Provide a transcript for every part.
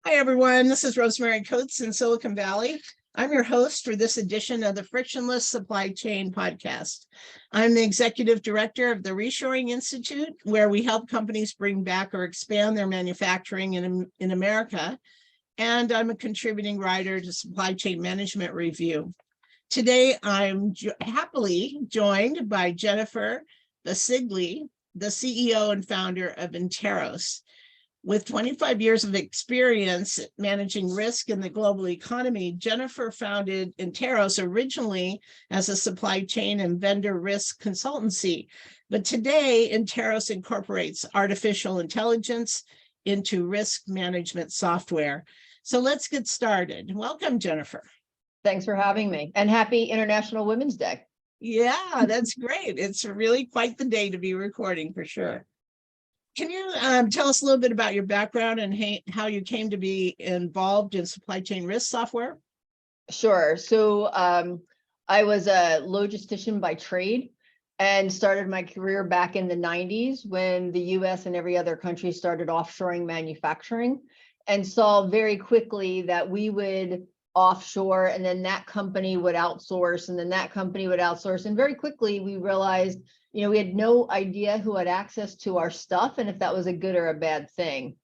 Hi, everyone. This is Rosemary Coates in Silicon Valley. I'm your host for this edition of the Frictionless Supply Chain podcast. I'm the executive director of the Reshoring Institute, where we help companies bring back or expand their manufacturing in America. And I'm a contributing writer to Supply Chain Management Review. Today, I'm happily joined by Jennifer Bisceglie, the CEO and founder of Interos. With 25 years of experience managing risk in the global economy, Jennifer founded Interos originally as a supply chain and vendor risk consultancy. But today, Interos incorporates artificial intelligence into risk management software. So let's get started. Welcome, Jennifer. Thanks for having me, and happy International Women's Day. Yeah, that's great. It's really quite the day to be recording for sure. Can you tell us a little bit about your background and how you came to be involved in supply chain risk software? Sure. So I was a logistician by trade and started my career back in the 90s when the US and every other country started offshoring manufacturing, and saw very quickly that we would offshore and then that company would outsource and then that company would outsource. And very quickly we realized, we had no idea who had access to our stuff and if that was a good or a bad thing.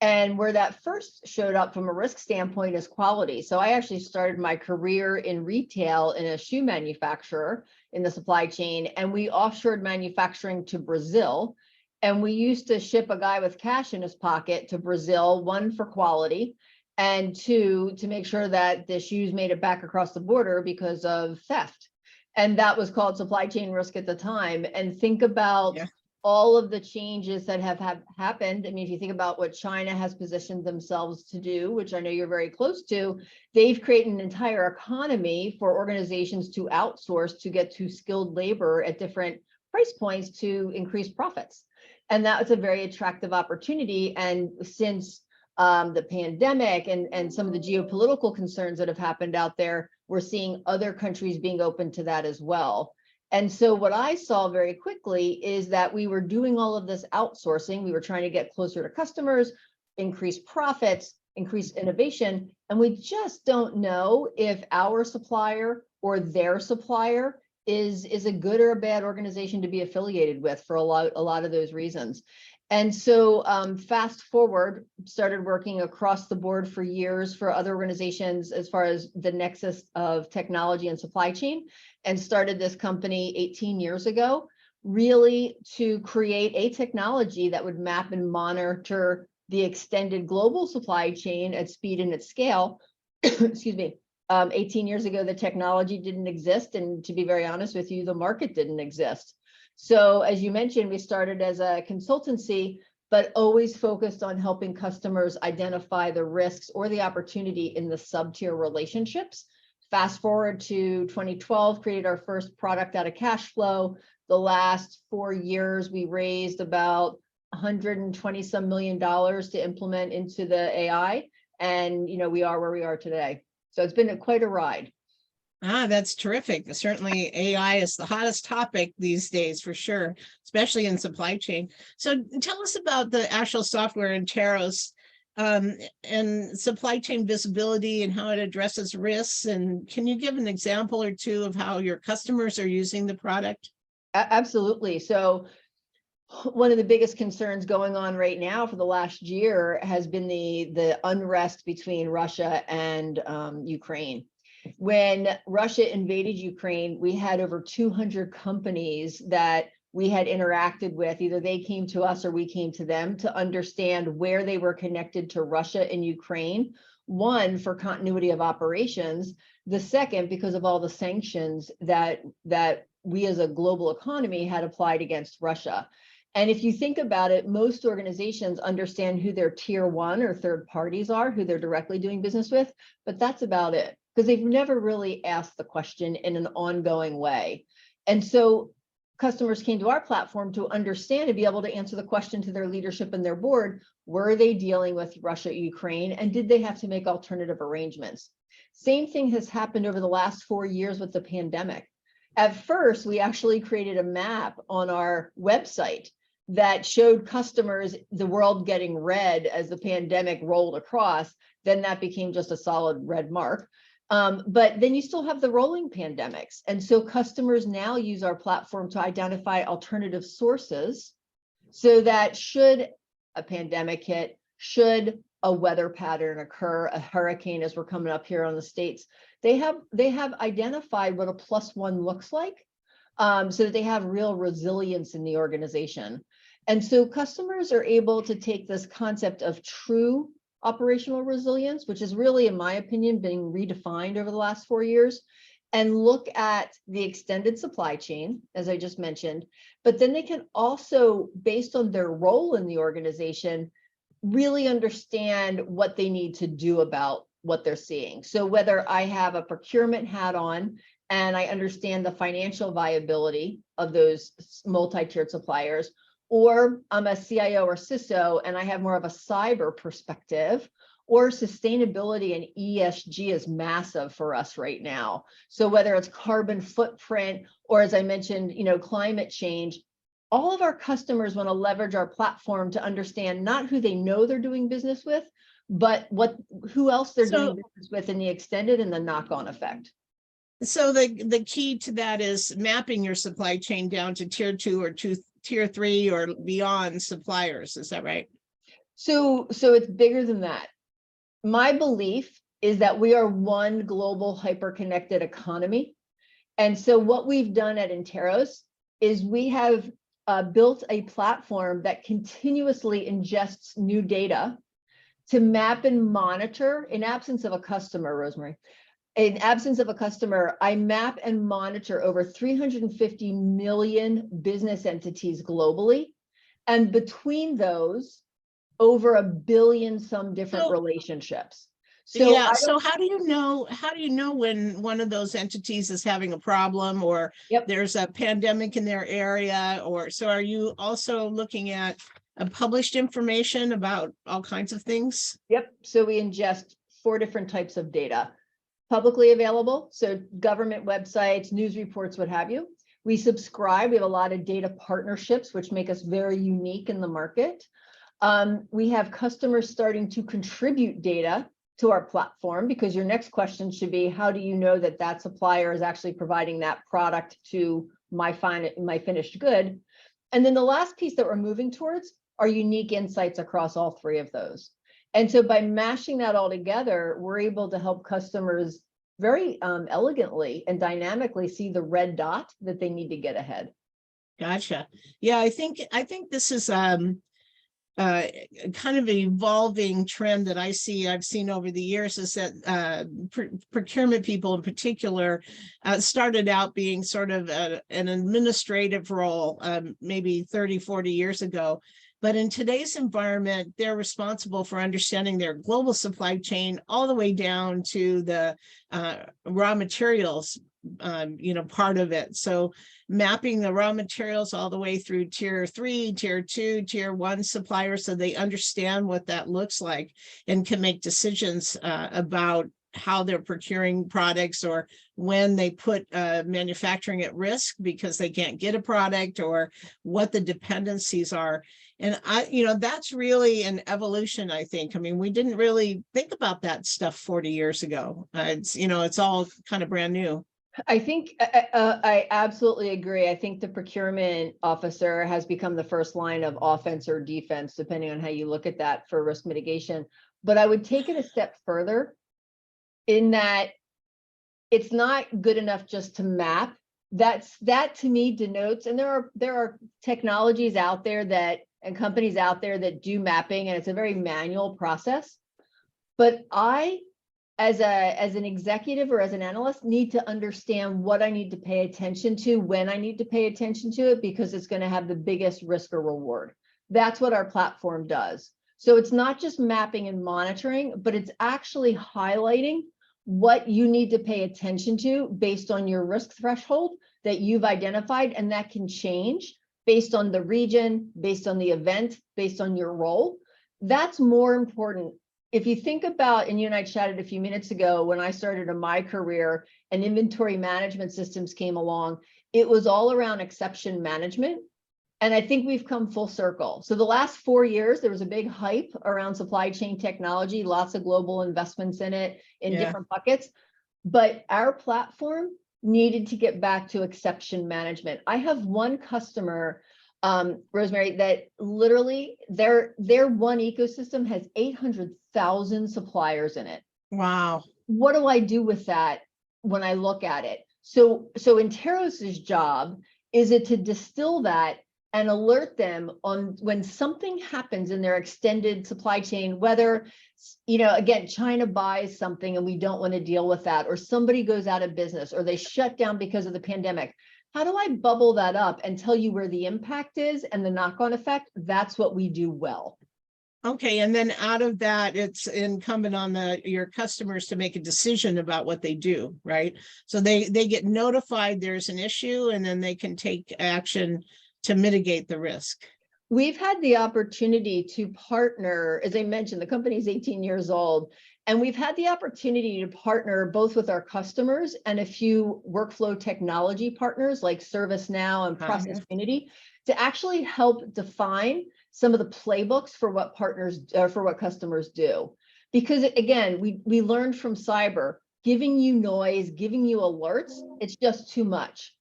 And where that first showed up from a risk standpoint is quality. So I actually started my career in retail in a shoe manufacturer in the supply chain, and we offshored manufacturing to Brazil. And we used to ship a guy with cash in his pocket to Brazil, one, for quality, and two, to make sure that the shoes made it back across the border because of theft. And that was called supply chain risk at the time. And think about all of the changes that have happened. I mean, if you think about what China has positioned themselves to do, which I know you're very close to, they've created an entire economy for organizations to outsource to get to skilled labor at different price points to increase profits. And that's a very attractive opportunity. And since the pandemic and some of the geopolitical concerns that have happened out there, we're seeing other countries being open to that as well. And so what I saw very quickly is that we were doing all of this outsourcing. We were trying to get closer to customers, increase profits, increase innovation, and we just don't know if our supplier or their supplier is a good or a bad organization to be affiliated with for a lot of those reasons. And so fast forward, started working across the board for years for other organizations as far as the nexus of technology and supply chain, and started this company 18 years ago, really to create a technology that would map and monitor the extended global supply chain at speed and at scale. Excuse me. 18 years ago, the technology didn't exist. And to be very honest with you, the market didn't exist. So as you mentioned, we started as a consultancy, but always focused on helping customers identify the risks or the opportunity in the sub-tier relationships. Fast forward to 2012, created our first product out of cash flow. The last 4 years, we raised about $120-some million to implement into the AI. And, we are where we are today. So it's been quite a ride. That's terrific. Certainly AI is the hottest topic these days for sure, especially in supply chain. So tell us about the actual software in Interos and supply chain visibility and how it addresses risks. And can you give an example or two of how your customers are using the product? Absolutely. So one of the biggest concerns going on right now for the last year has been the unrest between Russia and Ukraine. When Russia invaded Ukraine, we had over 200 companies that we had interacted with. Either they came to us or we came to them to understand where they were connected to Russia and Ukraine. One, for continuity of operations. The second, because of all the sanctions that we as a global economy had applied against Russia. And if you think about it, most organizations understand who their tier one or third parties are, who they're directly doing business with, but that's about it, because they've never really asked the question in an ongoing way. And so customers came to our platform to understand and be able to answer the question to their leadership and their board: were they dealing with Russia, Ukraine, and did they have to make alternative arrangements? Same thing has happened over the last 4 years with the pandemic. At first, we actually created a map on our website that showed customers the world getting red as the pandemic rolled across, then that became just a solid red mark. But then you still have the rolling pandemics. And so customers now use our platform to identify alternative sources so that should a pandemic hit, should a weather pattern occur, a hurricane as we're coming up here on the States, they have identified what a +1 looks like, so that they have real resilience in the organization. And so customers are able to take this concept of true operational resilience, which is really, in my opinion, being redefined over the last 4 years, and look at the extended supply chain, as I just mentioned, but then they can also, based on their role in the organization, really understand what they need to do about what they're seeing. So whether I have a procurement hat on and I understand the financial viability of those multi-tiered suppliers, or I'm a CIO or CISO and I have more of a cyber perspective, or sustainability and ESG is massive for us right now. So whether it's carbon footprint, or as I mentioned, climate change, all of our customers want to leverage our platform to understand not who they know they're doing business with, but who else they're doing business with in the extended and the knock-on effect. So the key to that is mapping your supply chain down to tier 2 or tier 3 or beyond suppliers. Is that right? So it's bigger than that. My belief is that we are one global hyper-connected economy. And so what we've done at Interos is we have built a platform that continuously ingests new data to map and monitor in absence of a customer, Rosemary. In absence of a customer, I map and monitor over 350 million business entities globally. And between those, over 1 billion some different relationships. So yeah. So how do you know when one of those entities is having a problem, or there's a pandemic in their area, or so are you also looking at published information about all kinds of things? Yep. So we ingest 4 different types of data. Publicly available, so government websites, news reports, what have you. We subscribe. We have a lot of data partnerships, which make us very unique in the market. We have customers starting to contribute data to our platform, because your next question should be, how do you know that that supplier is actually providing that product to my finished good? And then the last piece that we're moving towards are unique insights across all 3 of those. And so by mashing that all together, we're able to help customers very elegantly and dynamically see the red dot that they need to get ahead. Gotcha. Yeah, I think this is kind of an evolving trend that I've seen over the years, is that procurement people in particular started out being sort of an administrative role maybe 30, 40 years ago. But in today's environment, they're responsible for understanding their global supply chain all the way down to the raw materials, part of it. So mapping the raw materials all the way through tier 3, tier 2, tier 1 suppliers, so they understand what that looks like and can make decisions about how they're procuring products, or when they put manufacturing at risk because they can't get a product, or what the dependencies are. And that's really an evolution, I think. I mean, we didn't really think about that stuff 40 years ago. It's all kind of brand new. I think I absolutely agree. I think the procurement officer has become the first line of offense or defense, depending on how you look at that, for risk mitigation. But I would take it a step further, in that it's not good enough just to map. That to me denotes, and there are technologies out there and companies out there that do mapping, and it's a very manual process. But I, as an executive or as an analyst, need to understand what I need to pay attention to, when I need to pay attention to it, because it's going to have the biggest risk or reward. That's what our platform does. So it's not just mapping and monitoring, but it's actually highlighting what you need to pay attention to based on your risk threshold that you've identified, and that can change based on the region, based on the event, based on your role. That's more important. If you think about, and you and I chatted a few minutes ago, when I started in my career and inventory management systems came along, it was all around exception management. And I think we've come full circle. So the last 4 years, there was a big hype around supply chain technology, lots of global investments in it in Yeah. different buckets. But our platform needed to get back to exception management. I have one customer, Rosemary, that literally their one ecosystem has 800,000 suppliers in it. Wow. What do I do with that when I look at it? So Interos's job is it to distill that and alert them on when something happens in their extended supply chain, whether, again, China buys something and we don't want to deal with that, or somebody goes out of business, or they shut down because of the pandemic. How do I bubble that up and tell you where the impact is and the knock-on effect? That's what we do well. Okay, and then out of that, it's incumbent on your customers to make a decision about what they do, right? So they get notified there's an issue, and then they can take action to mitigate the risk. We've had the opportunity to partner, as I mentioned, the company is 18 years old, and we've had the opportunity to partner both with our customers and a few workflow technology partners like ServiceNow and Process Unity to actually help define some of the playbooks for what customers do. Because again, we learned from cyber, giving you noise, giving you alerts, it's just too much.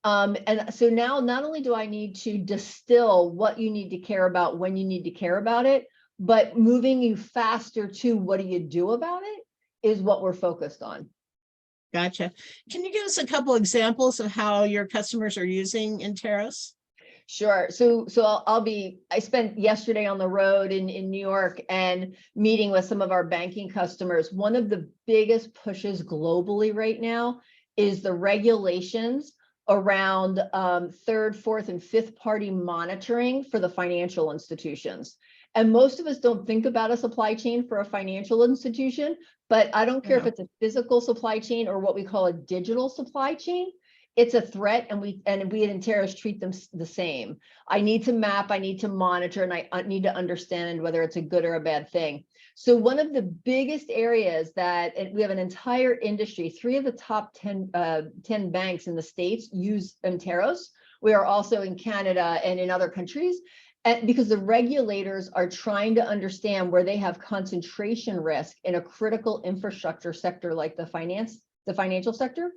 And so now not only do I need to distill what you need to care about when you need to care about it, but moving you faster to what do you do about it is what we're focused on. Gotcha. Can you give us a couple examples of how your customers are using Interos? Sure. So I spent yesterday on the road in New York and meeting with some of our banking customers. One of the biggest pushes globally right now is the regulations around third, fourth, and fifth party monitoring for the financial institutions. And most of us don't think about a supply chain for a financial institution, but I don't care if it's a physical supply chain or what we call a digital supply chain. It's a threat, and we at Interos treat them the same. I need to map, I need to monitor, and I need to understand whether it's a good or a bad thing. So one of the biggest areas that we have an entire industry, 3 of the top 10 banks in the States use Interos. We are also in Canada and in other countries, because the regulators are trying to understand where they have concentration risk in a critical infrastructure sector like the financial sector.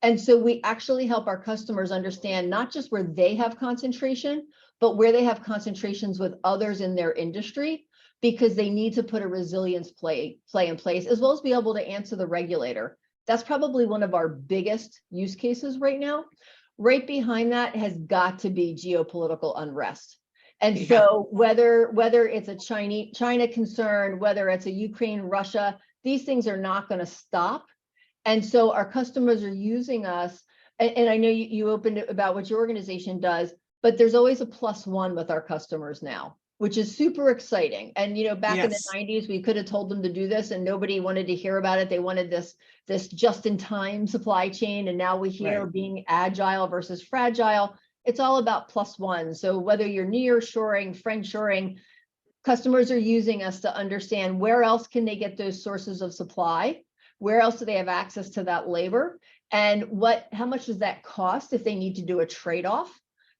And so we actually help our customers understand not just where they have concentration, but where they have concentrations with others in their industry, because they need to put a resilience play in place, as well as be able to answer the regulator. That's probably one of our biggest use cases right now. Right behind that has got to be geopolitical unrest. And so whether it's a China concern, whether it's a Ukraine, Russia, these things are not going to stop. And so our customers are using us, and I know you opened it about what your organization does, but there's always a +1 with our customers now, which is super exciting. And back in the 90s, we could have told them to do this and nobody wanted to hear about it. They wanted this just-in-time supply chain, and now we hear being agile versus fragile. It's all about +1. So whether you're nearshoring, friendshoring, customers are using us to understand where else can they get those sources of supply. Where else do they have access to that labor? And how much does that cost if they need to do a trade-off?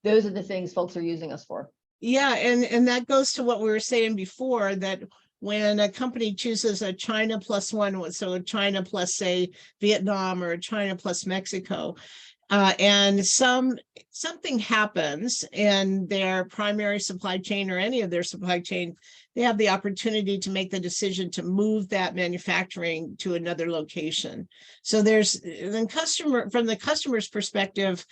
Those are the things folks are using us for. Yeah, and that goes to what we were saying before, that when a company chooses a China +1, so a China plus, say, Vietnam, or a China plus Mexico, and something happens in their primary supply chain or any of their supply chain, they have the opportunity to make the decision to move that manufacturing to another location. So from the customer's perspective,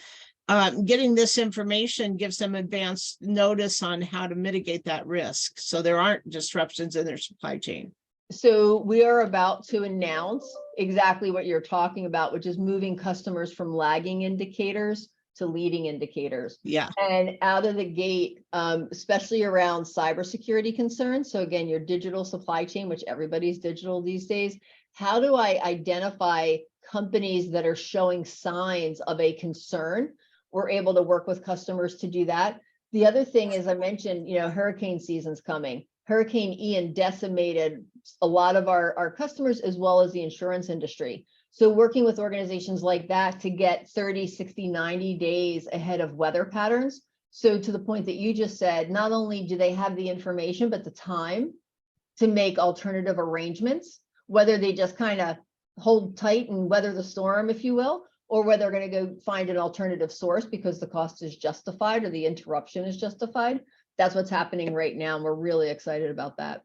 getting this information gives them advance notice on how to mitigate that risk, so there aren't disruptions in their supply chain. So we are about to announce exactly what you're talking about, which is moving customers from lagging indicators to leading indicators. Yeah. And out of the gate, especially around cybersecurity concerns. So again, your digital supply chain, which everybody's digital these days. How do I identify companies that are showing signs of a concern? We're able to work with customers to do that. The other thing is, I mentioned, hurricane season's coming. Hurricane Ian decimated a lot of our customers, as well as the insurance industry. So working with organizations like that to get 30, 60, 90 days ahead of weather patterns, So to the point that you just said, not only do they have the information, but the time to make alternative arrangements, whether they just kind of hold tight and weather the storm, if you will, or whether they're going to go find an alternative source because the cost is justified or the interruption is justified. That's what's happening right now. And we're really excited about that.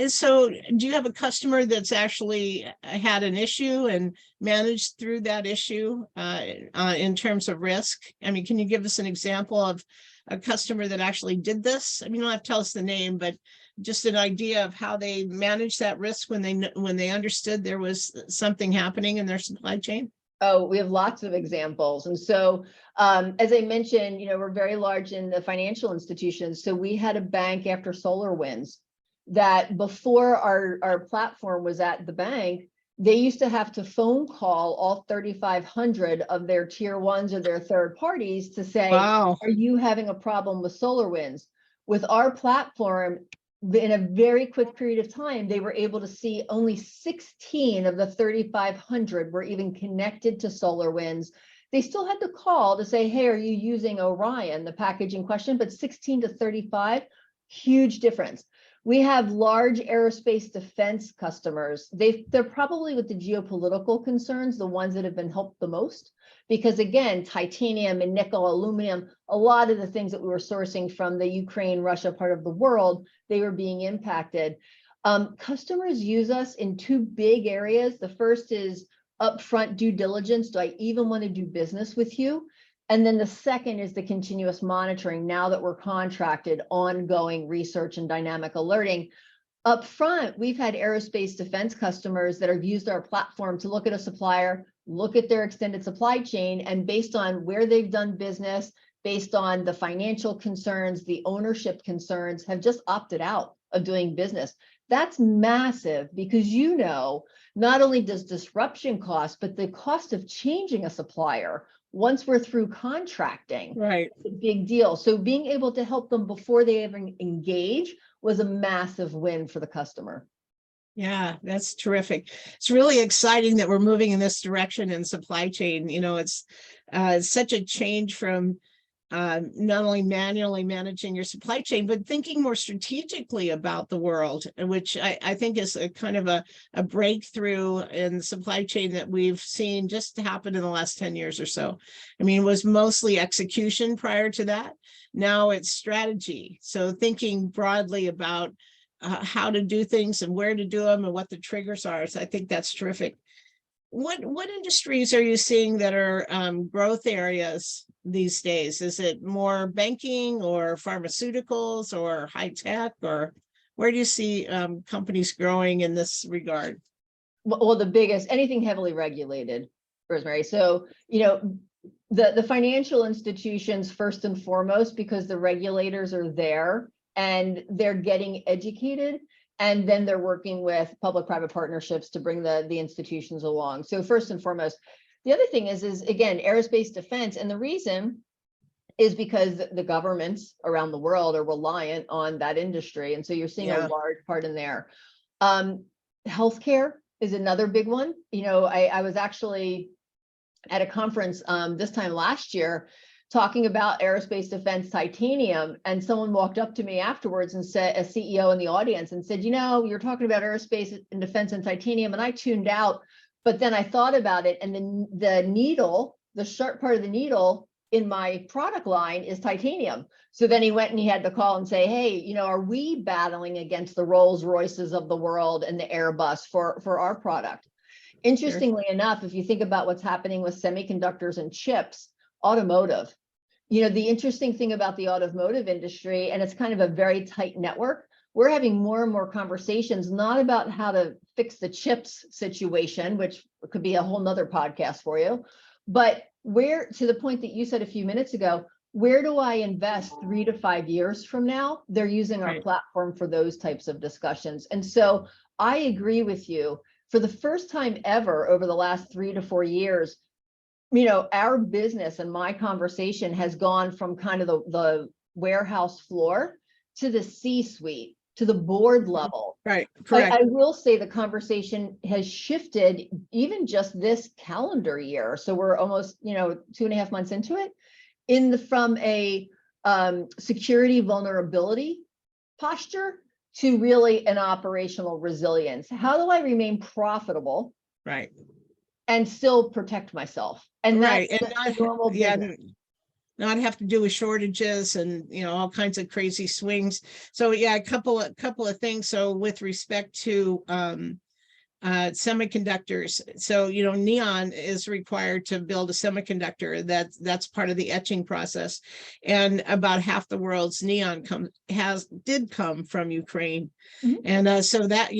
So do you have a customer that's actually had an issue and managed through that issue in terms of risk? I mean, can you give us an example of a customer that actually did this? I mean, you don't have to tell us the name, but just an idea of how they managed that risk when they understood there was something happening in their supply chain. Oh, we have lots of examples. And so, as I mentioned, we're very large in the financial institutions. So we had a bank after SolarWinds that before our platform was at the bank, they used to have to phone call all 3,500 of their tier ones or their third parties to say, Wow. Are you having a problem with SolarWinds? With our platform, in a very quick period of time, they were able to see only 16 of the 3,500 were even connected to SolarWinds. They still had to call to say, hey, are you using Orion, the package in question? But 16 to 35, huge difference. We have large aerospace defense customers. They're probably, with the geopolitical concerns, the ones that have been helped the most, because again, titanium and nickel, aluminum, a lot of the things that we were sourcing from the Ukraine, Russia part of the world, they were being impacted. Customers use us in two big areas. The first is upfront due diligence. Do I even want to do business with you? And then the second is the continuous monitoring. Now that we're contracted, ongoing research and dynamic alerting. Up front, we've had aerospace defense customers that have used our platform to look at a supplier, look at their extended supply chain, and based on where they've done business, based on the financial concerns, the ownership concerns, have just opted out of doing business. That's massive because not only does disruption cost, but the cost of changing a supplier once we're through contracting, Right. it's a big deal. So being able to help them before they even engage was a massive win for the customer. Yeah, that's terrific. It's really exciting that we're moving in this direction in supply chain. It's such a change from not only manually managing your supply chain, but thinking more strategically about the world, which I think is a kind of a breakthrough in supply chain that we've seen just happen in the last 10 years or so. I mean, it was mostly execution prior to that. Now it's strategy. So thinking broadly about how to do things and where to do them and what the triggers are. So I think that's terrific. What industries are you seeing that are growth areas these days? Is it more banking or pharmaceuticals or high tech, or where do you see companies growing in this regard? Well, the biggest, anything heavily regulated, Rosemary. So, the financial institutions first and foremost, because the regulators are there and they're getting educated. And then they're working with public-private partnerships to bring the institutions along. So first and foremost, the other thing is again, aerospace defense. And the reason is because the governments around the world are reliant on that industry. And so you're seeing a large part in there. Healthcare is another big one. I was actually at a conference this time last year talking about aerospace defense titanium, and someone walked up to me afterwards and said, a CEO in the audience, and said, you're talking about aerospace and defense and titanium, and I tuned out, but then I thought about it, and then the needle, the sharp part of the needle in my product line is titanium. So then he went and he had to call and say, hey, are we battling against the Rolls Royces of the world and the Airbus for our product? Interestingly enough, if you think about what's happening with semiconductors and chips, automotive, the interesting thing about the automotive industry, and it's kind of a very tight network, we're having more and more conversations, not about how to fix the chips situation, which could be a whole nother podcast for you, but where, to the point that you said a few minutes ago, where do I invest 3 to 5 years from now? They're using our platform for those types of discussions. And so I agree with you. For the first time ever over the last 3 to 4 years, our business and my conversation has gone from kind of the warehouse floor to the C-suite, to the board level. Right, correct. I will say the conversation has shifted even just this calendar year. So we're almost, 2.5 months into it. from a security vulnerability posture to really an operational resilience. How do I remain profitable, Right. and still protect myself? And Right. that's And the normal business. not have to do with shortages and, all kinds of crazy swings. So yeah, a couple of things. So with respect to semiconductors, so neon is required to build a semiconductor. That's part of the etching process, and about half the world's neon did come from Ukraine. Mhm. And so that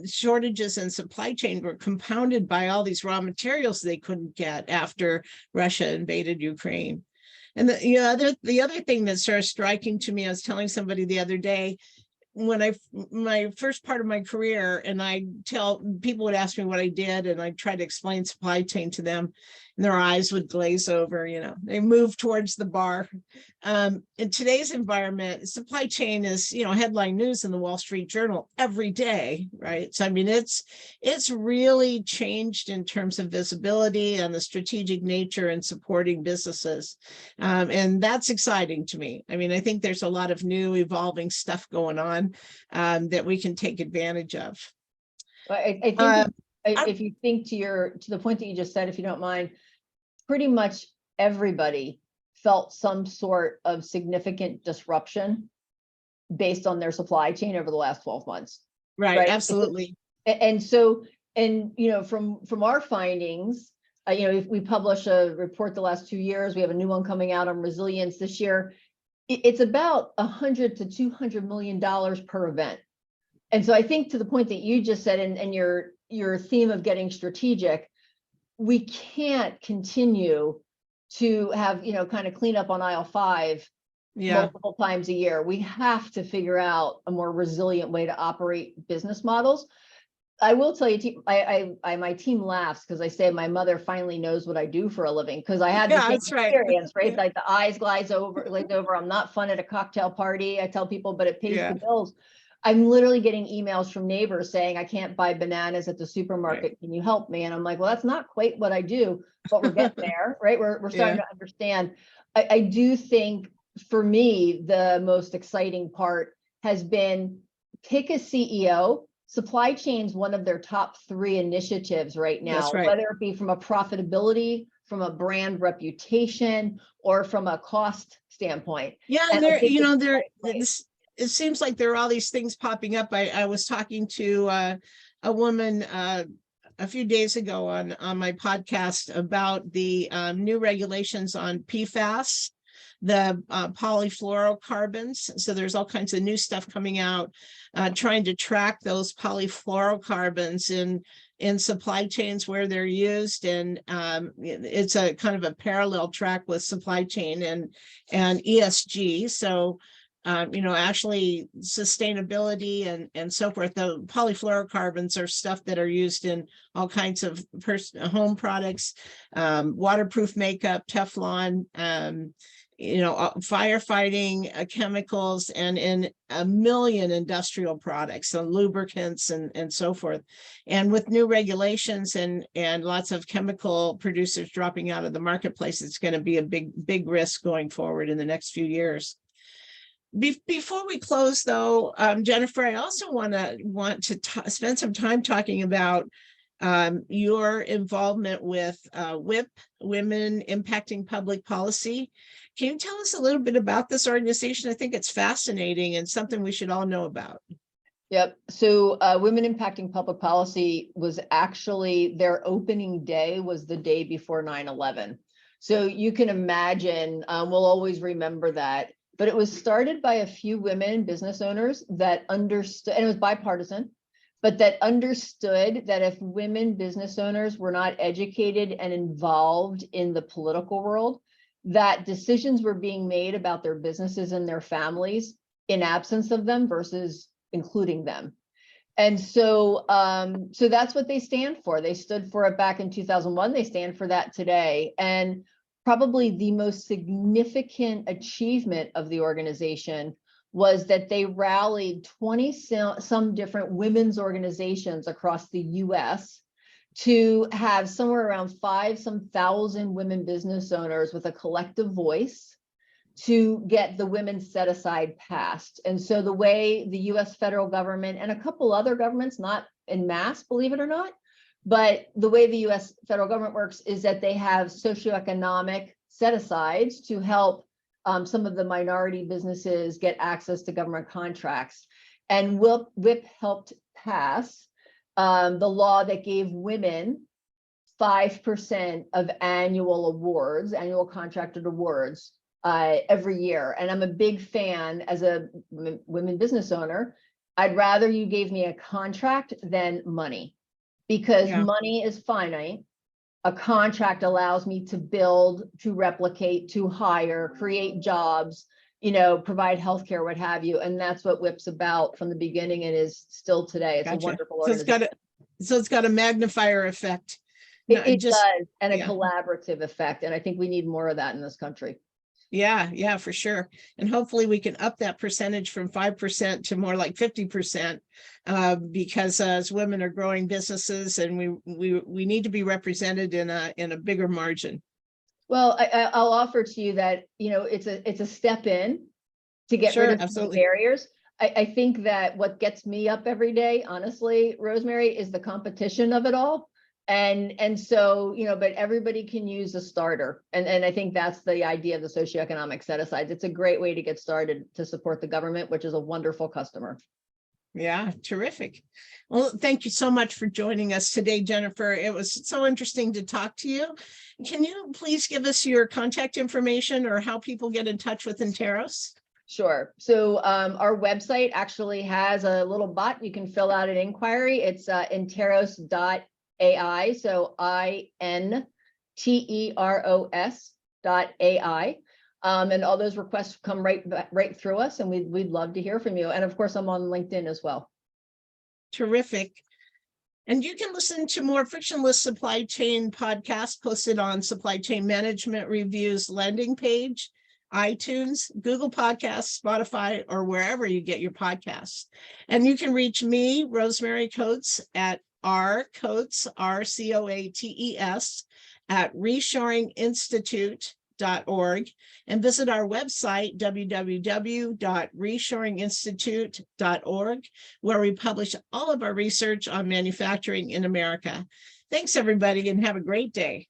shortages in supply chain were compounded by all these raw materials they couldn't get after Russia invaded Ukraine. And the other thing that started striking to me, I was telling somebody the other day, when my first part of my career, and people would ask me what I did, and I tried to explain supply chain to them, and their eyes would glaze over, they move towards the bar. In today's environment, supply chain is, headline news in the Wall Street Journal every day, right? So, I mean, it's really changed in terms of visibility and the strategic nature and supporting businesses. And that's exciting to me. I mean, I think there's a lot of new evolving stuff going on that we can take advantage of. I think if you think to the point that you just said, if you don't mind, pretty much everybody felt some sort of significant disruption based on their supply chain over the last 12 months. Right. Absolutely. And so, from our findings, if we publish a report the last 2 years, we have a new one coming out on resilience this year. It's about $100 to $200 million per event. And so I think, to the point that you just said, and your theme of getting strategic, we can't continue to have, kind of clean up on aisle 5 multiple times a year. We have to figure out a more resilient way to operate business models. I will tell you, my team laughs because I say my mother finally knows what I do for a living, because I had the same experience, right? Like the eyes glaze over. I'm not fun at a cocktail party, I tell people, but it pays the bills. I'm literally getting emails from neighbors saying, I can't buy bananas at the supermarket. Can you help me? And I'm like, well, that's not quite what I do, but we're getting there, right? We're starting to understand. I do think, for me, the most exciting part has been, pick a CEO. Supply chain's one of their top 3 initiatives right now, whether it be from a profitability, from a brand reputation, or from a cost standpoint. Yeah, and it seems like there are all these things popping up. I was talking to a woman a few days ago on my podcast about the new regulations on PFAS, the polyfluorocarbons. So there's all kinds of new stuff coming out, trying to track those polyfluorocarbons in supply chains where they're used. And it's a kind of a parallel track with supply chain and ESG. So actually sustainability and so forth. The polyfluorocarbons are stuff that are used in all kinds of home products, waterproof makeup, Teflon, firefighting chemicals, and in a million industrial products, so lubricants and so forth. And with new regulations and lots of chemical producers dropping out of the marketplace, it's going to be a big risk going forward in the next few years. Before we close, though, Jennifer, I also want to spend some time talking about your involvement with WIP, Women Impacting Public Policy. Can you tell us a little bit about this organization? I think it's fascinating and something we should all know about. Yep. So Women Impacting Public Policy was actually, their opening day was the day before 9/11. So you can imagine, we'll always remember that. But it was started by a few women business owners that understood, and it was bipartisan, but that understood that if women business owners were not educated and involved in the political world, that decisions were being made about their businesses and their families in absence of them versus including them. And so, so that's what they stand for. They stood for it back in 2001. They stand for that today. And probably the most significant achievement of the organization was that they rallied 20 some different women's organizations across the US to have somewhere around 5,000 women business owners with a collective voice to get the women set aside passed. And so the way the US federal government and a couple other governments, not en masse, believe it or not, but the way the US federal government works is that they have socioeconomic set asides to help some of the minority businesses get access to government contracts. And WIP helped pass the law that gave women 5% of annual contracted awards every year. And I'm a big fan as a women business owner. I'd rather you gave me a contract than money, because money is finite. A contract allows me to build, to replicate, to hire, create jobs, provide healthcare, what have you. And that's what WIP's about from the beginning and is still today. It's a wonderful organization. So it's got a magnifier effect. It does, and a collaborative effect. And I think we need more of that in this country. Yeah, for sure. And hopefully we can up that percentage from 5% to more like 50%, because as women are growing businesses, and we need to be represented in a bigger margin. Well, I'll offer to you that, it's a step in to get rid of some barriers. I think that what gets me up every day, honestly, Rosemary, is the competition of it all. And so, but everybody can use a starter. And I think that's the idea of the socioeconomic set asides. It's a great way to get started to support the government, which is a wonderful customer. Yeah, terrific. Well, thank you so much for joining us today, Jennifer. It was so interesting to talk to you. Can you please give us your contact information or how people get in touch with Interos? Sure. So our website actually has a little bot. You can fill out an inquiry. It's interos.ai. So interos.ai. And all those requests come right through us, and we'd love to hear from you. And of course, I'm on LinkedIn as well. Terrific. And you can listen to more Frictionless Supply Chain podcasts posted on Supply Chain Management Review's landing page, iTunes, Google Podcasts, Spotify, or wherever you get your podcasts. And you can reach me, Rosemary Coates, at rcoates, RCOATES, at reshoringinstitute.org, and visit our website, www.reshoringinstitute.org, where we publish all of our research on manufacturing in America. Thanks, everybody, and have a great day.